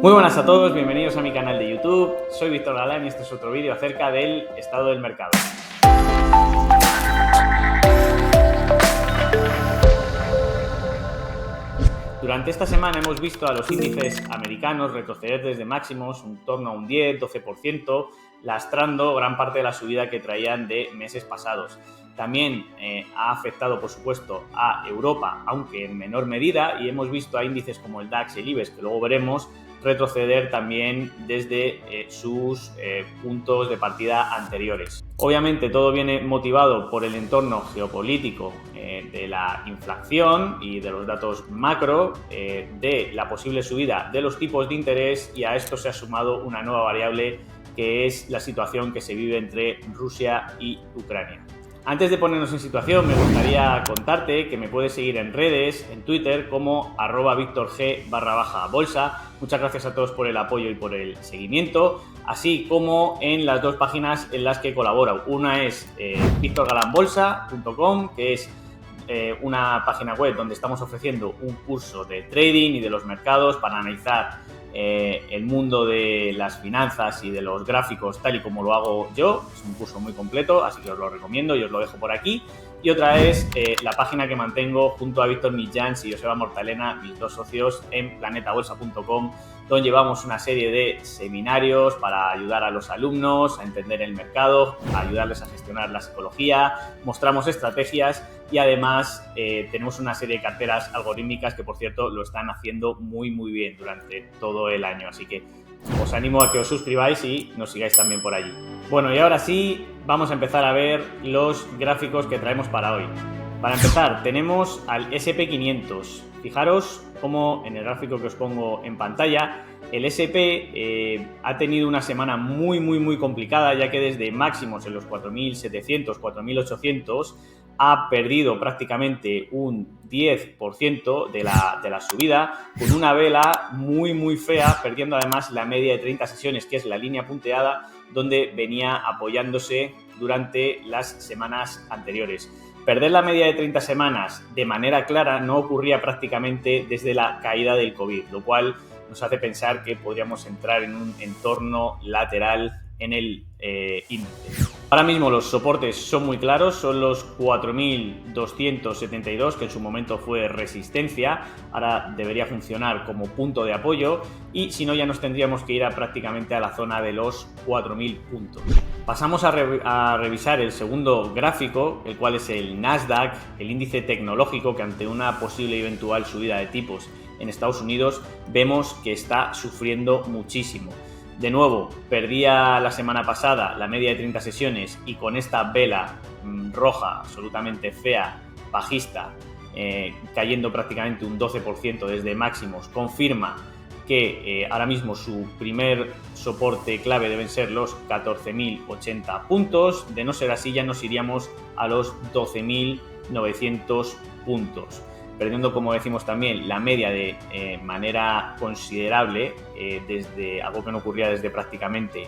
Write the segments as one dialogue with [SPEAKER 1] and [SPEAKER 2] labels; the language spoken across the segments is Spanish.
[SPEAKER 1] Muy buenas a todos, bienvenidos a mi canal de YouTube. Soy Víctor Galán y este es otro vídeo acerca del estado del mercado. Durante esta semana hemos visto a los índices americanos retroceder desde máximos en torno a un 10-12%, lastrando gran parte de la subida que traían de meses pasados. También ha afectado, por supuesto, a Europa, aunque en menor medida, y hemos visto a índices como el DAX y el IBEX, que luego veremos, retroceder también desde sus puntos de partida anteriores. Obviamente todo viene motivado por el entorno geopolítico de la inflación y de los datos macro, de la posible subida de los tipos de interés, y a esto se ha sumado una nueva variable que es la situación que se vive entre Rusia y Ucrania. Antes de ponernos en situación, me gustaría contarte que me puedes seguir en redes, en Twitter, como @victorg_bolsa. Muchas gracias a todos por el apoyo y por el seguimiento, así como en las dos páginas en las que colaboro. Una es victorgalanbolsa.com, que es una página web donde estamos ofreciendo un curso de trading y de los mercados para analizar el mundo de las finanzas y de los gráficos tal y como lo hago yo. Es un curso muy completo, así que os lo recomiendo y os lo dejo por aquí. Y otra es la página que mantengo junto a Víctor Millans y Joseba Mortalena, mis dos socios, en planetabolsa.com, donde llevamos una serie de seminarios para ayudar a los alumnos a entender el mercado, a ayudarles a gestionar la psicología, mostramos estrategias y además tenemos una serie de carteras algorítmicas que, por cierto, lo están haciendo muy bien durante todo el año. Así que os animo a que os suscribáis y nos sigáis también por allí. Bueno, y ahora sí, vamos a empezar a ver los gráficos que traemos para hoy. Para empezar, tenemos al S&P 500. Fijaros cómo en el gráfico que os pongo en pantalla, el S&P ha tenido una semana muy complicada, ya que desde máximos en los 4.700, 4.800 ha perdido prácticamente un 10% de la subida, con una vela muy fea, perdiendo además la media de 30 sesiones, que es la línea punteada, donde venía apoyándose durante las semanas anteriores. Perder la media de 30 semanas de manera clara no ocurría prácticamente desde la caída del COVID, lo cual nos hace pensar que podríamos entrar en un entorno lateral en el índice. Ahora mismo los soportes son muy claros, son los 4.272, que en su momento fue resistencia, ahora debería funcionar como punto de apoyo, y si no ya nos tendríamos que ir prácticamente a la zona de los 4.000 puntos. Pasamos a revisar el segundo gráfico, el cual es el Nasdaq, el índice tecnológico, que ante una posible y eventual subida de tipos en Estados Unidos vemos que está sufriendo muchísimo. De nuevo, perdía la semana pasada la media de 30 sesiones y con esta vela roja absolutamente fea, bajista, cayendo prácticamente un 12% desde máximos, confirma que ahora mismo su primer soporte clave deben ser los 14.080 puntos. De no ser así, ya nos iríamos a los 12.900 puntos, perdiendo, como decimos también, la media de manera considerable, desde algo que no ocurría desde prácticamente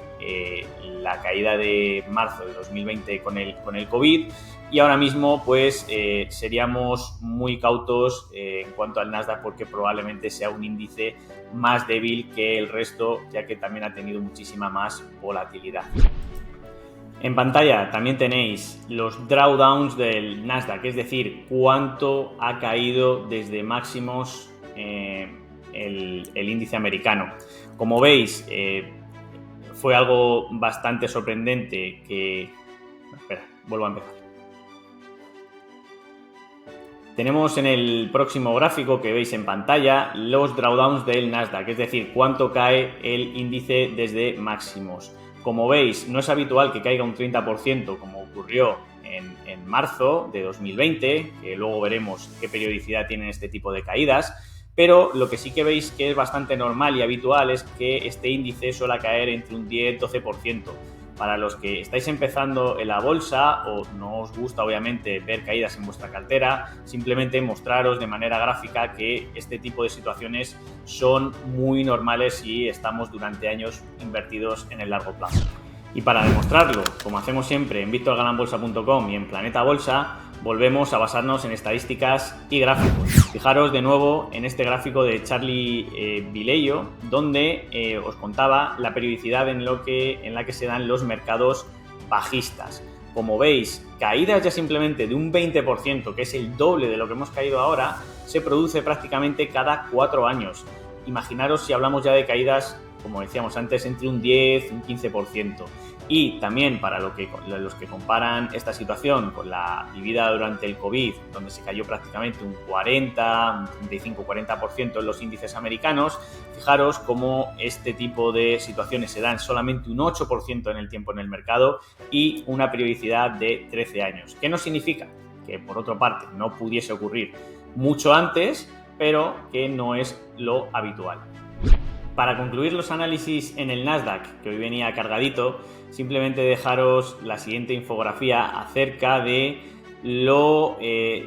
[SPEAKER 1] la caída de marzo de 2020 con el COVID. Y ahora mismo pues seríamos muy cautos en cuanto al Nasdaq, porque probablemente sea un índice más débil que el resto, ya que también ha tenido muchísima más volatilidad. En pantalla también tenéis los drawdowns del Nasdaq, es decir, cuánto ha caído desde máximos el índice americano. Como veis, fue algo bastante sorprendente que... Espera, vuelvo a empezar. Tenemos en el próximo gráfico que veis en pantalla los drawdowns del Nasdaq, es decir, cuánto cae el índice desde máximos. Como veis, no es habitual que caiga un 30% como ocurrió en marzo de 2020, que luego veremos qué periodicidad tienen este tipo de caídas, pero lo que sí que veis que es bastante normal y habitual es que este índice suele caer entre un 10-12%. Para los que estáis empezando en la bolsa o no os gusta obviamente ver caídas en vuestra cartera, simplemente mostraros de manera gráfica que este tipo de situaciones son muy normales si estamos durante años invertidos en el largo plazo. Y para demostrarlo, como hacemos siempre en victorgalanbolsa.com y en Planeta Bolsa, volvemos a basarnos en estadísticas y gráficos. Fijaros de nuevo en este gráfico de Charlie Vileyo, donde os contaba la periodicidad en la que se dan los mercados bajistas. Como veis, caídas ya simplemente de un 20%, que es el doble de lo que hemos caído ahora, se produce prácticamente cada 4 años. Imaginaros si hablamos ya de caídas, como decíamos antes, entre un 10 y un 15%. Y también para los que comparan esta situación con la vivida durante el COVID, donde se cayó prácticamente un 40, un 35-40% en los índices americanos, fijaros cómo este tipo de situaciones se dan solamente un 8% en el tiempo en el mercado y una periodicidad de 13 años. ¿Qué no significa? Que por otra parte no pudiese ocurrir mucho antes, pero que no es lo habitual. Para concluir los análisis en el Nasdaq, que hoy venía cargadito, simplemente dejaros la siguiente infografía acerca de lo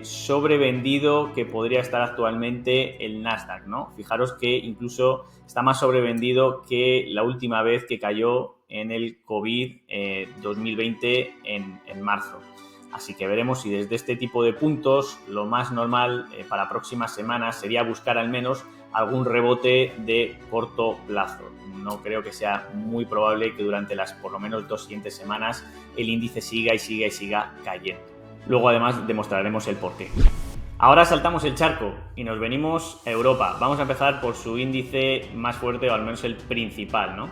[SPEAKER 1] sobrevendido que podría estar actualmente el Nasdaq, ¿no? Fijaros que incluso está más sobrevendido que la última vez que cayó en el COVID 2020 en marzo. Así que veremos si desde este tipo de puntos lo más normal para próximas semanas sería buscar al menos algún rebote de corto plazo. No creo que sea muy probable que durante las por lo menos 2 siguientes semanas el índice siga cayendo. Luego además demostraremos el porqué. Ahora saltamos el charco y nos venimos a Europa. Vamos a empezar por su índice más fuerte, o al menos el principal, ¿no?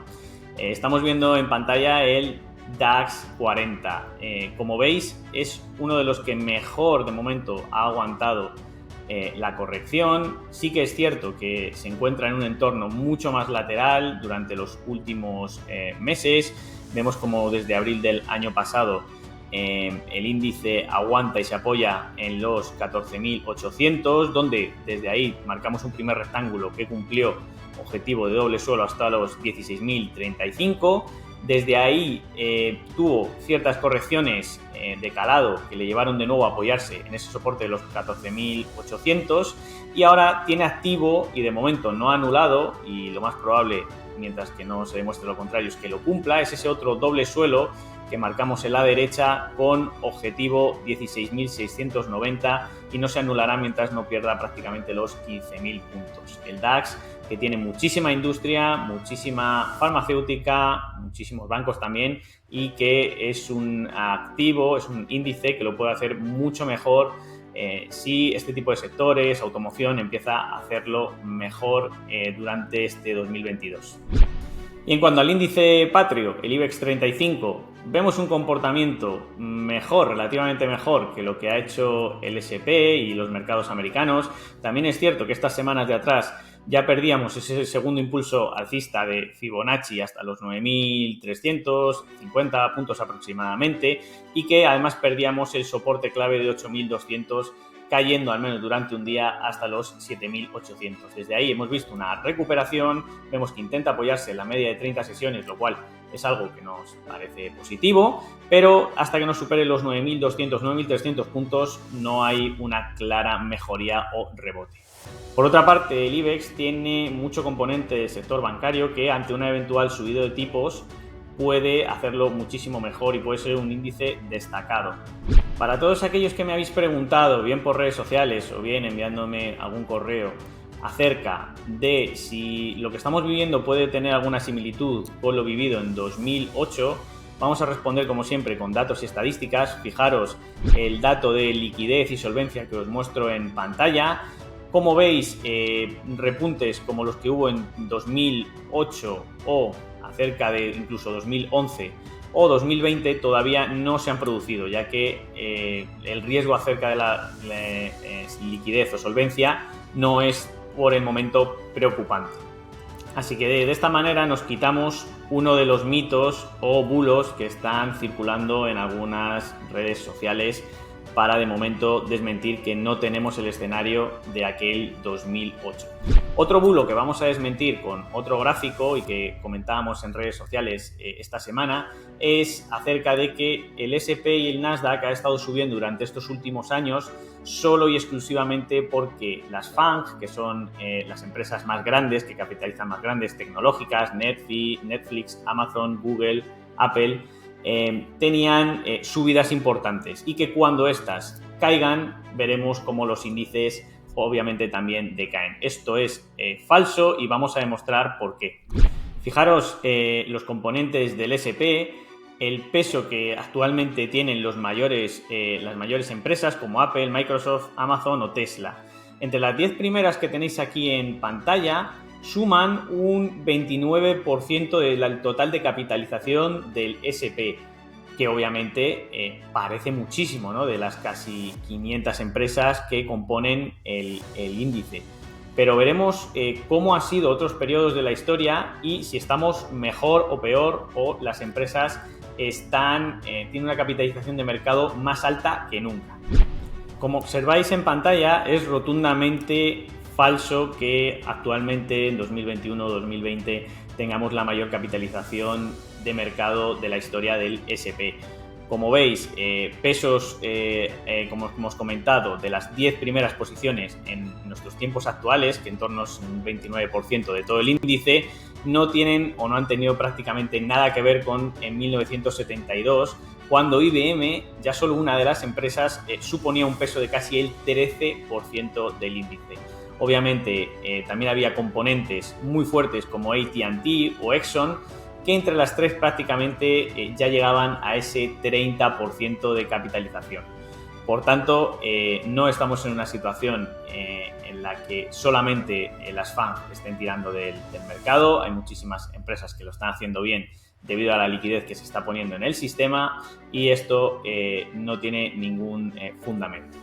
[SPEAKER 1] Estamos viendo en pantalla el DAX 40. Como veis, es uno de los que mejor de momento ha aguantado la corrección. Sí que es cierto que se encuentra en un entorno mucho más lateral durante los últimos meses. Vemos como desde abril del año pasado el índice aguanta y se apoya en los 14.800, donde desde ahí marcamos un primer rectángulo que cumplió objetivo de doble suelo hasta los 16.035. Desde ahí tuvo ciertas correcciones de calado que le llevaron de nuevo a apoyarse en ese soporte de los 14.800 y ahora tiene activo y de momento no ha anulado, y lo más probable, mientras que no se demuestre lo contrario, es que lo cumpla, es ese otro doble suelo que marcamos en la derecha con objetivo 16.690 y no se anulará mientras no pierda prácticamente los 15.000 puntos. El DAX, que tiene muchísima industria, muchísima farmacéutica, muchísimos bancos también, y que es un activo, es un índice que lo puede hacer mucho mejor si este tipo de sectores, automoción, empieza a hacerlo mejor durante este 2022. Y en cuanto al índice patrio, el IBEX 35, vemos un comportamiento mejor, relativamente mejor que lo que ha hecho el S&P y los mercados americanos. También es cierto que estas semanas de atrás ya perdíamos ese segundo impulso alcista de Fibonacci hasta los 9.350 puntos aproximadamente, y que además perdíamos el soporte clave de 8.200, cayendo al menos durante un día hasta los 7.800. Desde ahí hemos visto una recuperación, vemos que intenta apoyarse en la media de 30 sesiones, lo cual es algo que nos parece positivo, pero hasta que no supere los 9.200, 9.300 puntos no hay una clara mejoría o rebote. Por otra parte, el IBEX tiene mucho componente del sector bancario que ante una eventual subida de tipos puede hacerlo muchísimo mejor y puede ser un índice destacado. Para todos aquellos que me habéis preguntado, bien por redes sociales o bien enviándome algún correo, acerca de si lo que estamos viviendo puede tener alguna similitud con lo vivido en 2008, vamos a responder como siempre con datos y estadísticas. Fijaros el dato de liquidez y solvencia que os muestro en pantalla. Como veis, repuntes como los que hubo en 2008 o acerca de incluso 2011 o 2020 todavía no se han producido, ya que el riesgo acerca de la liquidez o solvencia no es por el momento preocupante. Así que de esta manera nos quitamos uno de los mitos o bulos que están circulando en algunas redes sociales para de momento desmentir que no tenemos el escenario de aquel 2008. Otro bulo que vamos a desmentir con otro gráfico y que comentábamos en redes sociales esta semana es acerca de que el S&P y el Nasdaq ha estado subiendo durante estos últimos años solo y exclusivamente porque las FANG, que son las empresas más grandes, que capitalizan más grandes, tecnológicas, Netflix, Amazon, Google, Apple, tenían subidas importantes y que cuando estas caigan, veremos cómo los índices obviamente también decaen. Esto es falso y vamos a demostrar por qué. Fijaros los componentes del S&P, el peso que actualmente tienen las mayores empresas como Apple, Microsoft, Amazon o Tesla. Entre las 10 primeras que tenéis aquí en pantalla, suman un 29% del total de capitalización del S&P, que obviamente parece muchísimo, ¿no?, de las casi 500 empresas que componen el índice. Pero veremos cómo han sido otros periodos de la historia y si estamos mejor o peor, o las empresas tienen una capitalización de mercado más alta que nunca. Como observáis en pantalla, es rotundamente falso que actualmente en 2021 o 2020 tengamos la mayor capitalización de mercado de la historia del S&P. Como veis, pesos, como hemos comentado, de las 10 primeras posiciones en nuestros tiempos actuales, que en torno a un 29% de todo el índice, no tienen o no han tenido prácticamente nada que ver con en 1972, cuando IBM, ya solo una de las empresas, suponía un peso de casi el 13% del índice. Obviamente, también había componentes muy fuertes como AT&T o Exxon, que entre las tres prácticamente ya llegaban a ese 30% de capitalización. Por tanto, no estamos en una situación en la que solamente las FANG estén tirando del mercado. Hay muchísimas empresas que lo están haciendo bien debido a la liquidez que se está poniendo en el sistema, y esto no tiene ningún fundamento.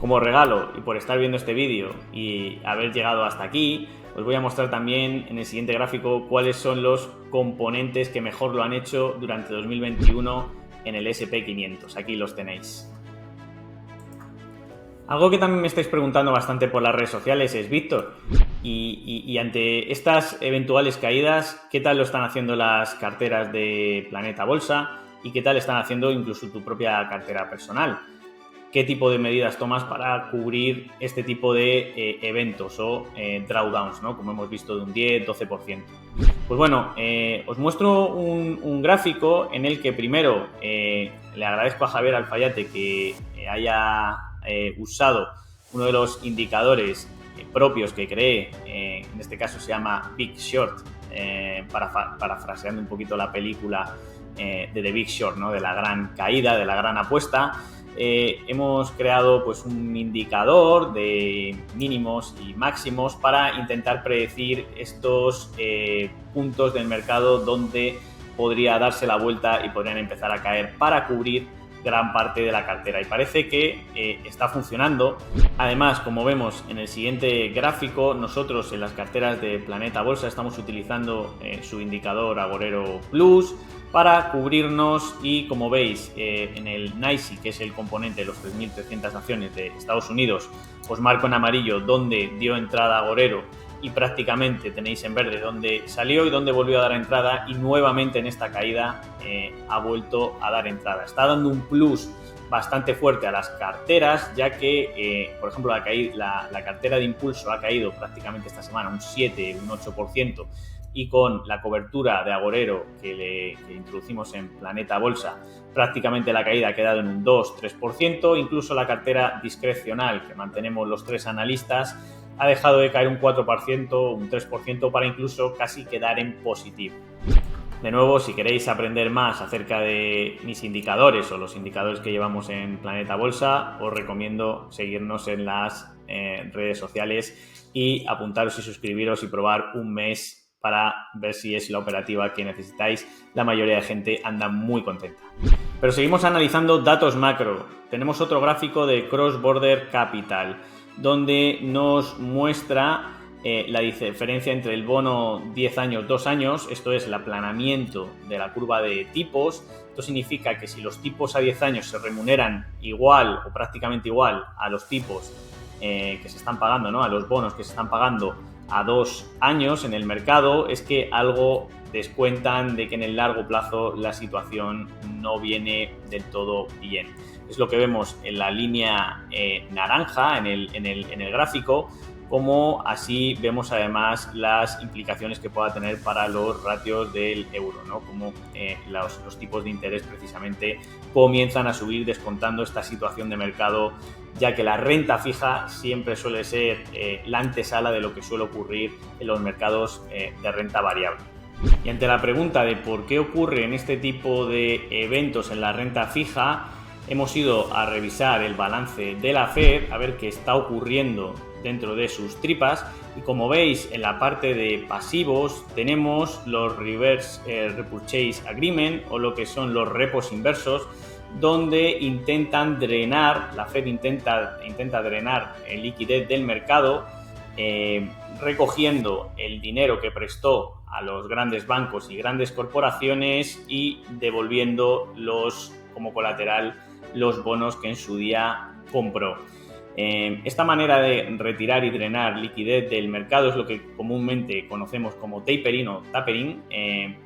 [SPEAKER 1] Como regalo, y por estar viendo este vídeo y haber llegado hasta aquí, os voy a mostrar también en el siguiente gráfico cuáles son los componentes que mejor lo han hecho durante 2021 en el S&P 500. Aquí los tenéis. Algo que también me estáis preguntando bastante por las redes sociales es: Víctor, y ante estas eventuales caídas, ¿qué tal lo están haciendo las carteras de Planeta Bolsa? ¿Y qué tal están haciendo incluso tu propia cartera personal? ¿Qué tipo de medidas tomas para cubrir este tipo de eventos o drawdowns, ¿no?, como hemos visto, de un 10-12%? Pues bueno, os muestro un gráfico en el que primero le agradezco a Javier Alfayate que haya usado uno de los indicadores propios que creé, en este caso se llama Big Short, parafraseando un poquito la película de The Big Short, ¿no?, de la gran caída, de la gran apuesta. Hemos creado pues un indicador de mínimos y máximos para intentar predecir estos puntos del mercado donde podría darse la vuelta y podrían empezar a caer, para cubrir gran parte de la cartera, y parece que está funcionando. Además, como vemos en el siguiente gráfico, nosotros en las carteras de Planeta Bolsa estamos utilizando su indicador Agorero Plus para cubrirnos, y como veis en el NYSE, que es el componente de los 3.300 acciones de Estados Unidos, os marco en amarillo donde dio entrada Agorero, y prácticamente tenéis en verde donde salió y donde volvió a dar entrada, y nuevamente en esta caída ha vuelto a dar entrada. Está dando un plus bastante fuerte a las carteras, ya que, por ejemplo, la cartera de impulso ha caído prácticamente esta semana un 7, un 8%, y con la cobertura de Agorero que introducimos en Planeta Bolsa, prácticamente la caída ha quedado en un 2-3%. Incluso la cartera discrecional que mantenemos los tres analistas ha dejado de caer un 4%, un 3%, para incluso casi quedar en positivo. De nuevo, si queréis aprender más acerca de mis indicadores o los indicadores que llevamos en Planeta Bolsa, os recomiendo seguirnos en las redes sociales y apuntaros y suscribiros y probar un mes para ver si es la operativa que necesitáis. La mayoría de gente anda muy contenta. Pero seguimos analizando datos macro. Tenemos otro gráfico de Cross Border Capital, donde nos muestra la diferencia entre el bono 10 años, 2 años, esto es el aplanamiento de la curva de tipos. Esto significa que si los tipos a 10 años se remuneran igual o prácticamente igual a los tipos que se están pagando, ¿no?, a los bonos que se están pagando a 2 años en el mercado, es que algo descuentan de que en el largo plazo la situación no viene del todo bien. Es lo que vemos en la línea naranja en el gráfico, como así vemos además las implicaciones que pueda tener para los ratios del euro, ¿no? Como los tipos de interés precisamente comienzan a subir descontando esta situación de mercado, ya que la renta fija siempre suele ser la antesala de lo que suele ocurrir en los mercados de renta variable. Y ante la pregunta de por qué ocurren este tipo de eventos en la renta fija, hemos ido a revisar el balance de la Fed, a ver qué está ocurriendo dentro de sus tripas, y como veis en la parte de pasivos tenemos los Reverse Repurchase Agreement, o lo que son los repos inversos, donde intentan drenar, la Fed intenta drenar el liquidez del mercado, recogiendo el dinero que prestó a los grandes bancos y grandes corporaciones y devolviendo como colateral los bonos que en su día compró. Esta manera de retirar y drenar liquidez del mercado es lo que comúnmente conocemos como tapering o tapering,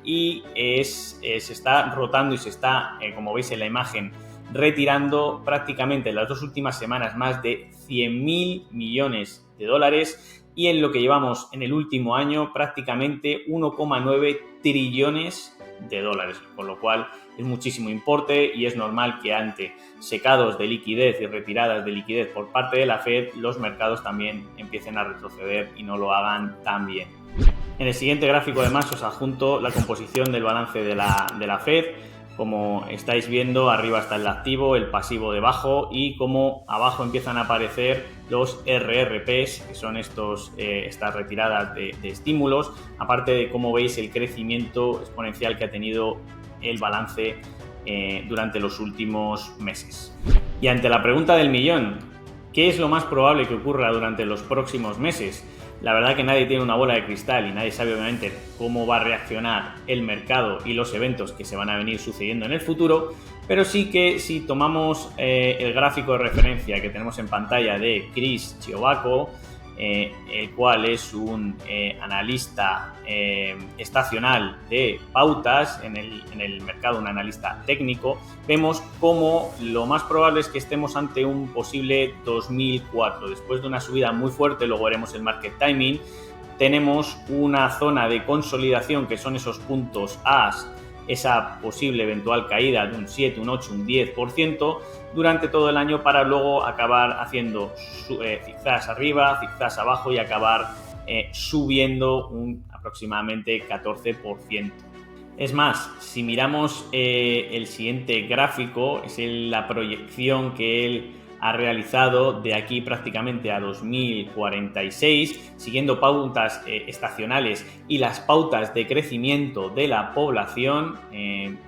[SPEAKER 1] y se está rotando y se está, como veis en la imagen, retirando prácticamente en las 2 últimas semanas más de 100.000 millones de dólares, y en lo que llevamos en el último año prácticamente 1,9 trillones de dólares, con lo cual es muchísimo importe y es normal que ante secados de liquidez y retiradas de liquidez por parte de la Fed, los mercados también empiecen a retroceder y no lo hagan tan bien. En el siguiente gráfico además os adjunto la composición del balance de la Fed. Como estáis viendo, arriba está el activo, el pasivo debajo, y como abajo empiezan a aparecer los RRPs, que son estas retiradas de estímulos, aparte de, como veis, el crecimiento exponencial que ha tenido el balance durante los últimos meses. Y ante la pregunta del millón, ¿qué es lo más probable que ocurra durante los próximos meses? La verdad que nadie tiene una bola de cristal y nadie sabe obviamente cómo va a reaccionar el mercado y los eventos que se van a venir sucediendo en el futuro, pero sí que si tomamos el gráfico de referencia que tenemos en pantalla de Chris Chiovaco, el cual es un analista estacional de pautas en el mercado, un analista técnico, vemos cómo lo más probable es que estemos ante un posible 2004. Después de una subida muy fuerte, luego veremos el market timing, tenemos una zona de consolidación que son esos puntos A's, esa posible eventual caída de un 7, un 8, un 10% durante todo el año, para luego acabar haciendo zigzags arriba, zigzags abajo y acabar subiendo un aproximadamente 14%. Es más, si miramos el siguiente gráfico, es la proyección que él ha realizado de aquí prácticamente a 2046, siguiendo pautas estacionales y las pautas de crecimiento de la población.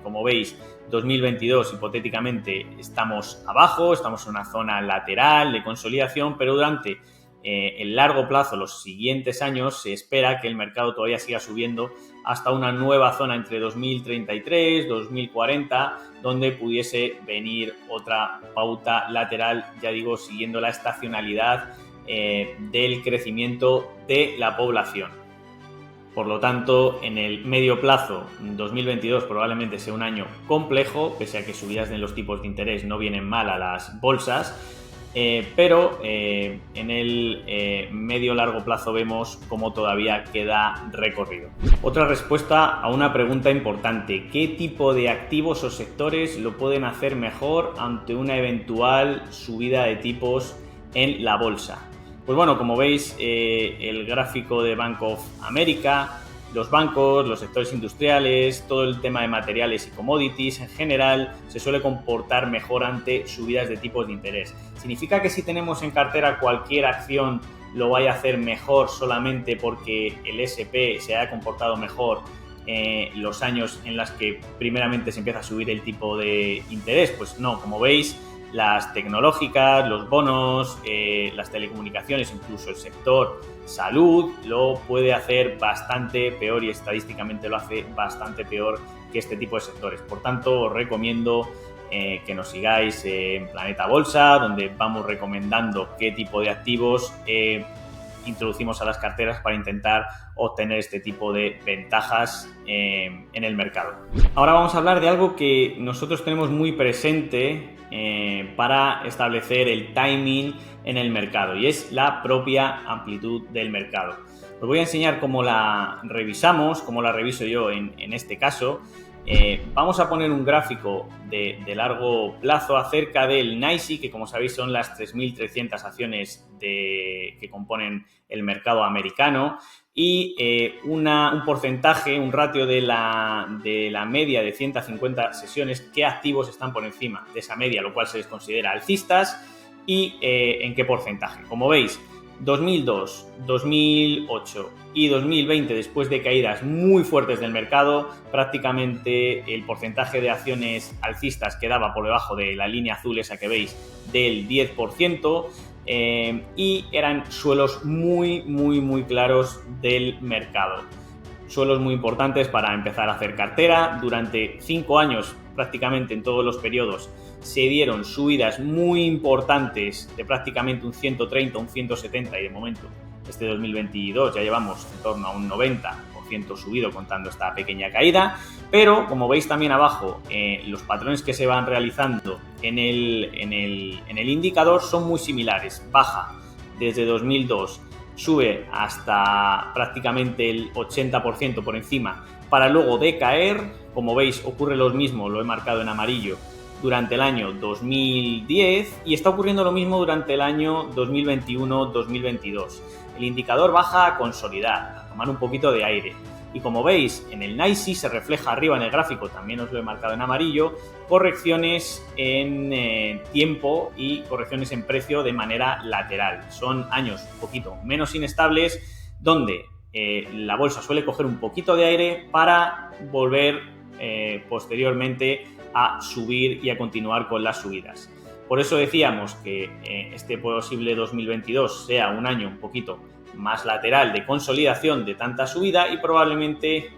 [SPEAKER 1] Como veis, 2022 hipotéticamente estamos abajo, estamos en una zona lateral de consolidación, pero durante el largo plazo, los siguientes años, se espera que el mercado todavía siga subiendo hasta una nueva zona entre 2033, 2040, donde pudiese venir otra pauta lateral, ya digo, siguiendo la estacionalidad del crecimiento de la población. Por lo tanto, en el medio plazo, 2022 probablemente sea un año complejo, pese a que subidas de los tipos de interés no vienen mal a las bolsas, pero en el medio-largo plazo vemos cómo todavía queda recorrido. Otra respuesta a una pregunta importante: ¿qué tipo de activos o sectores lo pueden hacer mejor ante una eventual subida de tipos en la bolsa? Pues bueno, como veis, el gráfico de Bank of America, los bancos, los sectores industriales, todo el tema de materiales y commodities en general se suele comportar mejor ante subidas de tipos de interés. ¿Significa que si tenemos en cartera cualquier acción lo vaya a hacer mejor solamente porque el S&P se haya comportado mejor los años en los que primeramente se empieza a subir el tipo de interés? Pues no, como veis, las tecnológicas, los bonos, las telecomunicaciones, incluso el sector salud lo puede hacer bastante peor, y estadísticamente lo hace bastante peor que este tipo de sectores. Por tanto, os recomiendo que nos sigáis en Planeta Bolsa, donde vamos recomendando qué tipo de activos introducimos a las carteras para intentar obtener este tipo de ventajas en el mercado. Ahora vamos a hablar de algo que nosotros tenemos muy presente para establecer el timing en el mercado, y es la propia amplitud del mercado. Os voy a enseñar cómo la revisamos, cómo la reviso yo en este caso. Vamos a poner un gráfico de largo plazo acerca del NYSE, que como sabéis son las 3.300 acciones que componen el mercado americano, y un porcentaje, un ratio de la media de 150 sesiones, qué activos están por encima de esa media, lo cual se les considera alcistas, y en qué porcentaje. Como veis, 2002, 2008 y 2020, después de caídas muy fuertes del mercado, prácticamente el porcentaje de acciones alcistas quedaba por debajo de la línea azul esa que veis del 10%, y eran suelos muy claros del mercado. Suelos muy importantes para empezar a hacer cartera. Durante 5 años, prácticamente en todos los periodos, se dieron subidas muy importantes de prácticamente un 130, un 170, y de momento este 2022 ya llevamos en torno a un 90% subido contando esta pequeña caída. Pero como veis también abajo, los patrones que se van realizando en el indicador son muy similares. Baja desde 2002, sube hasta prácticamente el 80% por encima, para luego decaer. Como veis, ocurre lo mismo, lo he marcado en amarillo, durante el año 2010, y está ocurriendo lo mismo durante el año 2021-2022. El indicador baja a consolidar, a tomar un poquito de aire. Y como veis, en el NYSE se refleja arriba en el gráfico, también os lo he marcado en amarillo, correcciones en tiempo y correcciones en precio de manera lateral. Son años un poquito menos inestables, donde la bolsa suele coger un poquito de aire para volver posteriormente a subir y a continuar con las subidas. Por eso decíamos que este posible 2022 sea un año un poquito más lateral de consolidación de tanta subida, y probablemente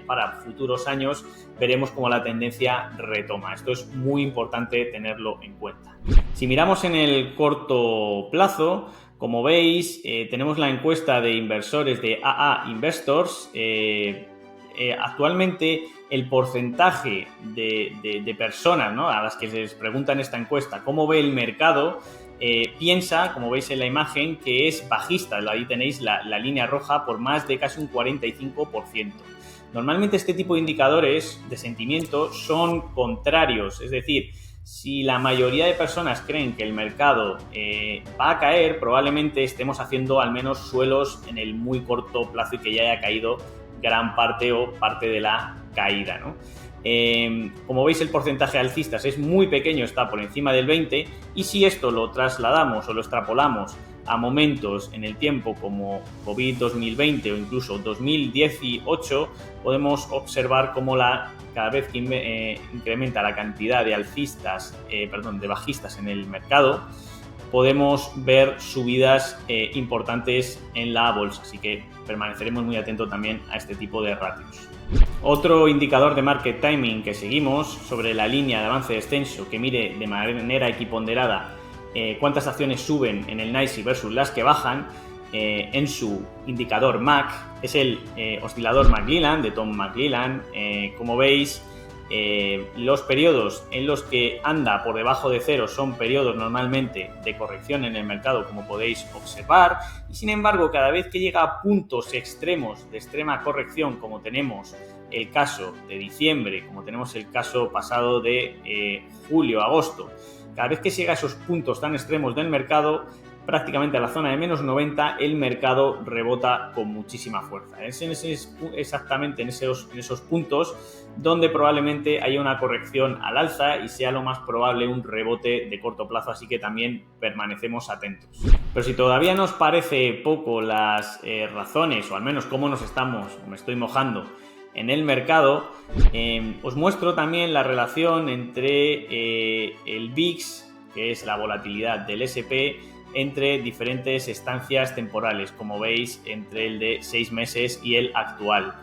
[SPEAKER 1] para futuros años veremos cómo la tendencia retoma. Esto es muy importante tenerlo en cuenta. Si miramos en el corto plazo, como veis, tenemos la encuesta de inversores de AA Investors. Actualmente el porcentaje de personas, ¿no?, a las que se les pregunta en esta encuesta cómo ve el mercado, piensa, como veis en la imagen, que es bajista. Ahí tenéis la línea roja por más de casi un 45%. Normalmente este tipo de indicadores de sentimiento son contrarios, es decir, si la mayoría de personas creen que el mercado va a caer, probablemente estemos haciendo al menos suelos en el muy corto plazo y que ya haya caído gran parte o parte de la caída, ¿no? Como veis, el porcentaje de alcistas es muy pequeño, está por encima del 20%, y si esto lo trasladamos o lo extrapolamos a momentos en el tiempo como COVID 2020 o incluso 2018, podemos observar cómo cada vez que incrementa la cantidad de de bajistas en el mercado, podemos ver subidas importantes en la bolsa, así que permaneceremos muy atentos también a este tipo de ratios. Otro indicador de market timing que seguimos sobre la línea de avance descenso, que mide de manera equiponderada cuántas acciones suben en el NYSE versus las que bajan en su indicador MAC, es el oscilador McClelland de Tom McClelland. Como veis, los periodos en los que anda por debajo de cero son periodos normalmente de corrección en el mercado, como podéis observar, y sin embargo, cada vez que llega a puntos extremos de extrema corrección, como tenemos el caso de diciembre, como tenemos el caso pasado de julio-agosto, cada vez que llega a esos puntos tan extremos del mercado, prácticamente a la zona de menos 90, el mercado rebota con muchísima fuerza. Es exactamente en esos puntos donde probablemente haya una corrección al alza y sea lo más probable un rebote de corto plazo, así que también permanecemos atentos. Pero si todavía nos parece poco las razones, o al menos cómo me estoy mojando en el mercado, os muestro también la relación entre el VIX, que es la volatilidad del S&P, entre diferentes estancias temporales, como veis, entre el de 6 meses y el actual.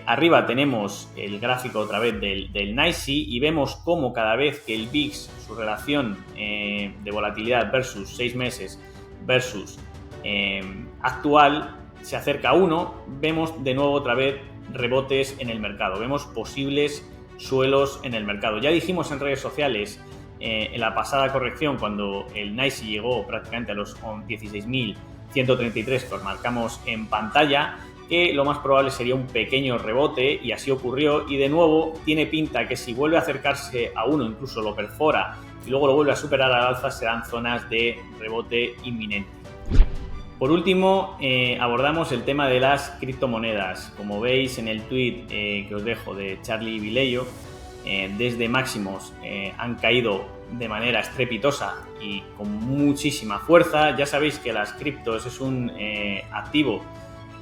[SPEAKER 1] Arriba tenemos el gráfico otra vez del NYSE y vemos cómo cada vez que el VIX, su relación de volatilidad versus 6 meses versus actual, se acerca a 1, vemos de nuevo otra vez rebotes en el mercado, vemos posibles suelos en el mercado. Ya dijimos en redes sociales en la pasada corrección, cuando el NYSE llegó prácticamente a los 16.133 que os marcamos en pantalla, que lo más probable sería un pequeño rebote, y así ocurrió, y de nuevo tiene pinta que si vuelve a acercarse a uno, incluso lo perfora y luego lo vuelve a superar al alza, serán zonas de rebote inminente. Por último, abordamos el tema de las criptomonedas. Como veis en el tweet que os dejo de Charlie Vileyo, desde máximos han caído de manera estrepitosa y con muchísima fuerza. Ya sabéis que las criptos es un activo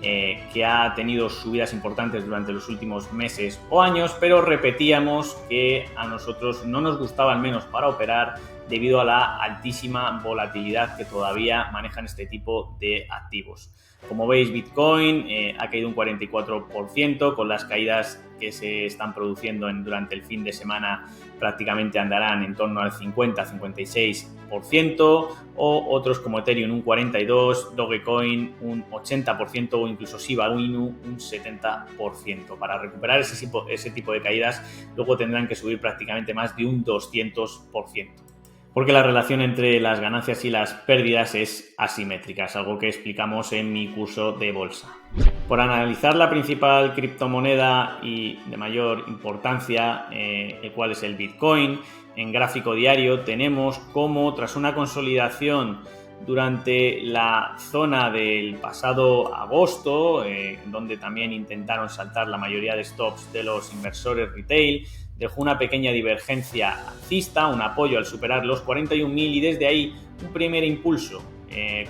[SPEAKER 1] que ha tenido subidas importantes durante los últimos meses o años, pero repetíamos que a nosotros no nos gustaba, al menos para operar, debido a la altísima volatilidad que todavía manejan este tipo de activos. Como veis, Bitcoin ha caído un 44%, con las caídas que se están produciendo durante el fin de semana prácticamente andarán en torno al 50-56%, o otros como Ethereum un 42%, Dogecoin un 80% o incluso Shiba Inu un 70%. Para recuperar ese tipo de caídas luego tendrán que subir prácticamente más de un 200%. Porque la relación entre las ganancias y las pérdidas es asimétrica, es algo que explicamos en mi curso de bolsa. Por analizar la principal criptomoneda y de mayor importancia, el cual es el Bitcoin, en gráfico diario tenemos cómo, tras una consolidación durante la zona del pasado agosto, donde también intentaron saltar la mayoría de stops de los inversores retail, dejó una pequeña divergencia alcista, un apoyo al superar los 41.000, y desde ahí un primer impulso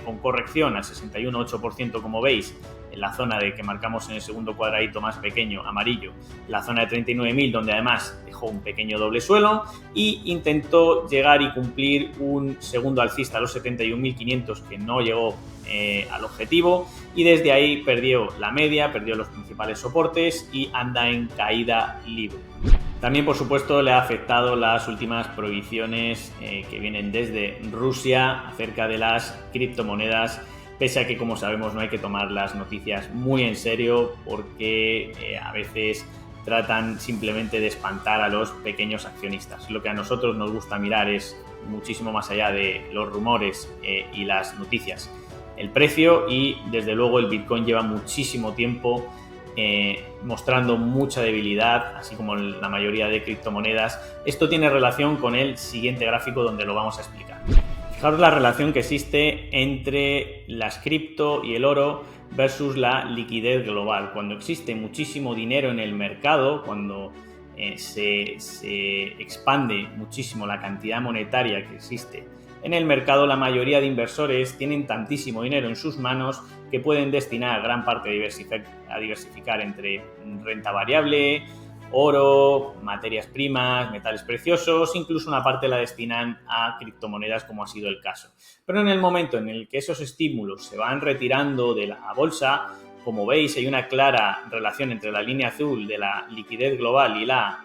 [SPEAKER 1] con corrección al 61,8%, como veis, en la zona de que marcamos en el segundo cuadradito más pequeño, amarillo, la zona de 39.000, donde además dejó un pequeño doble suelo, y intentó llegar y cumplir un segundo alcista a los 71.500, que no llegó al objetivo, y desde ahí perdió la media, perdió los principales soportes y anda en caída libre. También, por supuesto, le ha afectado las últimas prohibiciones que vienen desde Rusia acerca de las criptomonedas, pese a que, como sabemos, no hay que tomar las noticias muy en serio, porque a veces tratan simplemente de espantar a los pequeños accionistas. Lo que a nosotros nos gusta mirar es muchísimo más allá de los rumores y las noticias, el precio, y desde luego el Bitcoin lleva muchísimo tiempo mostrando mucha debilidad, así como la mayoría de criptomonedas. Esto tiene relación con el siguiente gráfico, donde lo vamos a explicar. Fijaros la relación que existe entre las cripto y el oro versus la liquidez global. Cuando existe muchísimo dinero en el mercado, cuando se expande muchísimo la cantidad monetaria que existe en el mercado, la mayoría de inversores tienen tantísimo dinero en sus manos que pueden destinar gran parte a diversificar entre renta variable, oro, materias primas, metales preciosos, incluso una parte la destinan a criptomonedas, como ha sido el caso. Pero en el momento en el que esos estímulos se van retirando de la bolsa, como veis, hay una clara relación entre la línea azul de la liquidez global y la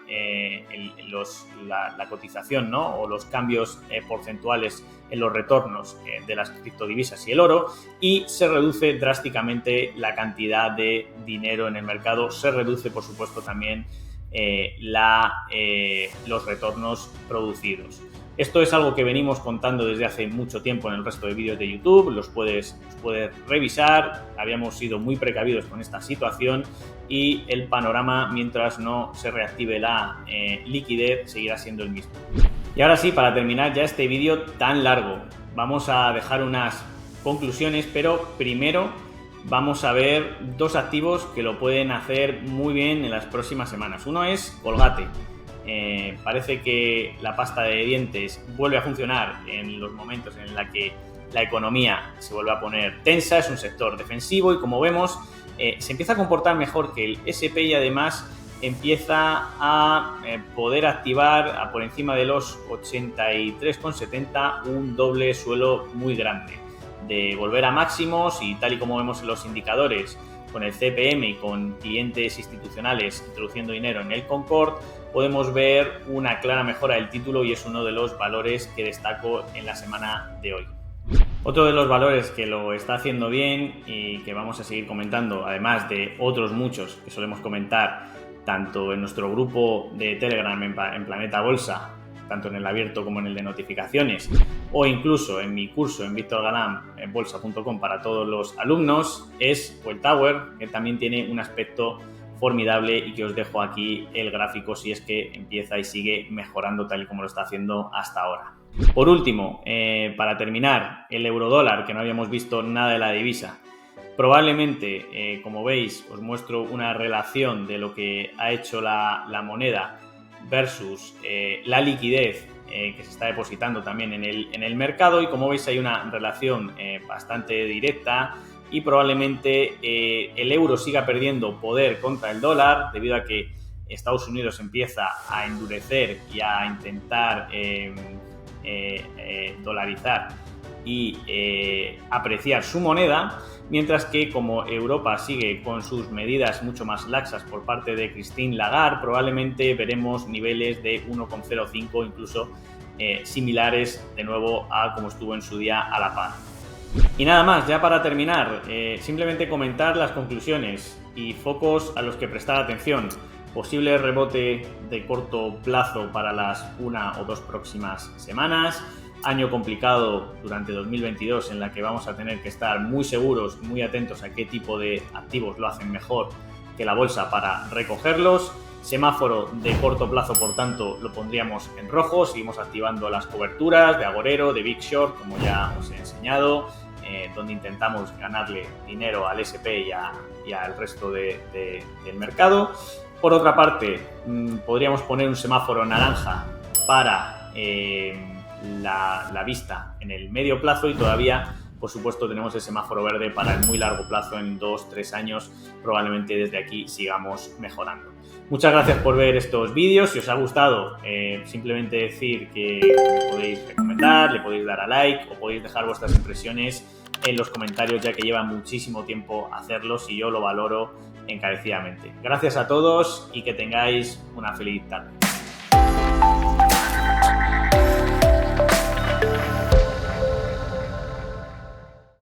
[SPEAKER 1] cotización, ¿no? O los cambios porcentuales en los retornos de las criptodivisas y el oro, y se reduce drásticamente la cantidad de dinero en el mercado. Se reduce, por supuesto, también los retornos producidos. Esto es algo que venimos contando desde hace mucho tiempo en el resto de vídeos de YouTube, los puedes revisar. Habíamos sido muy precavidos con esta situación, y el panorama, mientras no se reactive la liquidez, seguirá siendo el mismo. Y ahora sí, para terminar ya este vídeo tan largo, vamos a dejar unas conclusiones, pero primero vamos a ver dos activos que lo pueden hacer muy bien en las próximas semanas. Uno es Colgate. Parece que la pasta de dientes vuelve a funcionar en los momentos en los que la economía se vuelve a poner tensa. Es un sector defensivo y, como vemos, se empieza a comportar mejor que el SP, y además empieza a poder activar por encima de los 83,70 un doble suelo muy grande, de volver a máximos, y tal y como vemos en los indicadores, con el CPM y con clientes institucionales introduciendo dinero en el Concord, podemos ver una clara mejora del título, y es uno de los valores que destaco en la semana de hoy. Otro de los valores que lo está haciendo bien y que vamos a seguir comentando, además de otros muchos que solemos comentar tanto en nuestro grupo de Telegram en Planeta Bolsa tanto en el abierto como en el de notificaciones, o incluso en mi curso en victorgalam.bolsa.com para todos los alumnos, es Welltower, que también tiene un aspecto formidable y que os dejo aquí el gráfico si es que empieza y sigue mejorando tal y como lo está haciendo hasta ahora. Por último, para terminar, el eurodólar, que no habíamos visto nada de la divisa. Probablemente, como veis, os muestro una relación de lo que ha hecho la moneda versus la liquidez que se está depositando también en el mercado, y como veis hay una relación bastante directa, y probablemente el euro siga perdiendo poder contra el dólar debido a que Estados Unidos empieza a endurecer y a intentar dolarizar y apreciar su moneda, mientras que como Europa sigue con sus medidas mucho más laxas por parte de Christine Lagarde, probablemente veremos niveles de 1,05, incluso similares de nuevo a como estuvo en su día a la par. Y nada más, ya para terminar, simplemente comentar las conclusiones y focos a los que prestar atención. Posible rebote de corto plazo para las 1 o 2 próximas semanas. Año complicado durante 2022 en la que vamos a tener que estar muy seguros, muy atentos a qué tipo de activos lo hacen mejor que la bolsa para recogerlos. Semáforo de corto plazo, por tanto, lo pondríamos en rojo. Seguimos activando las coberturas de agorero, de Big Short, como ya os he enseñado, donde intentamos ganarle dinero al SP y al resto del mercado. Por otra parte, podríamos poner un semáforo naranja para la vista en el medio plazo, y todavía, por supuesto, tenemos el semáforo verde para el muy largo plazo en 2-3 años. Probablemente desde aquí sigamos mejorando. Muchas gracias por ver estos vídeos. Si os ha gustado, simplemente decir que me podéis recomendar, le podéis dar a like o podéis dejar vuestras impresiones en los comentarios, ya que lleva muchísimo tiempo hacerlos y yo lo valoro encarecidamente. Gracias a todos y que tengáis una feliz tarde.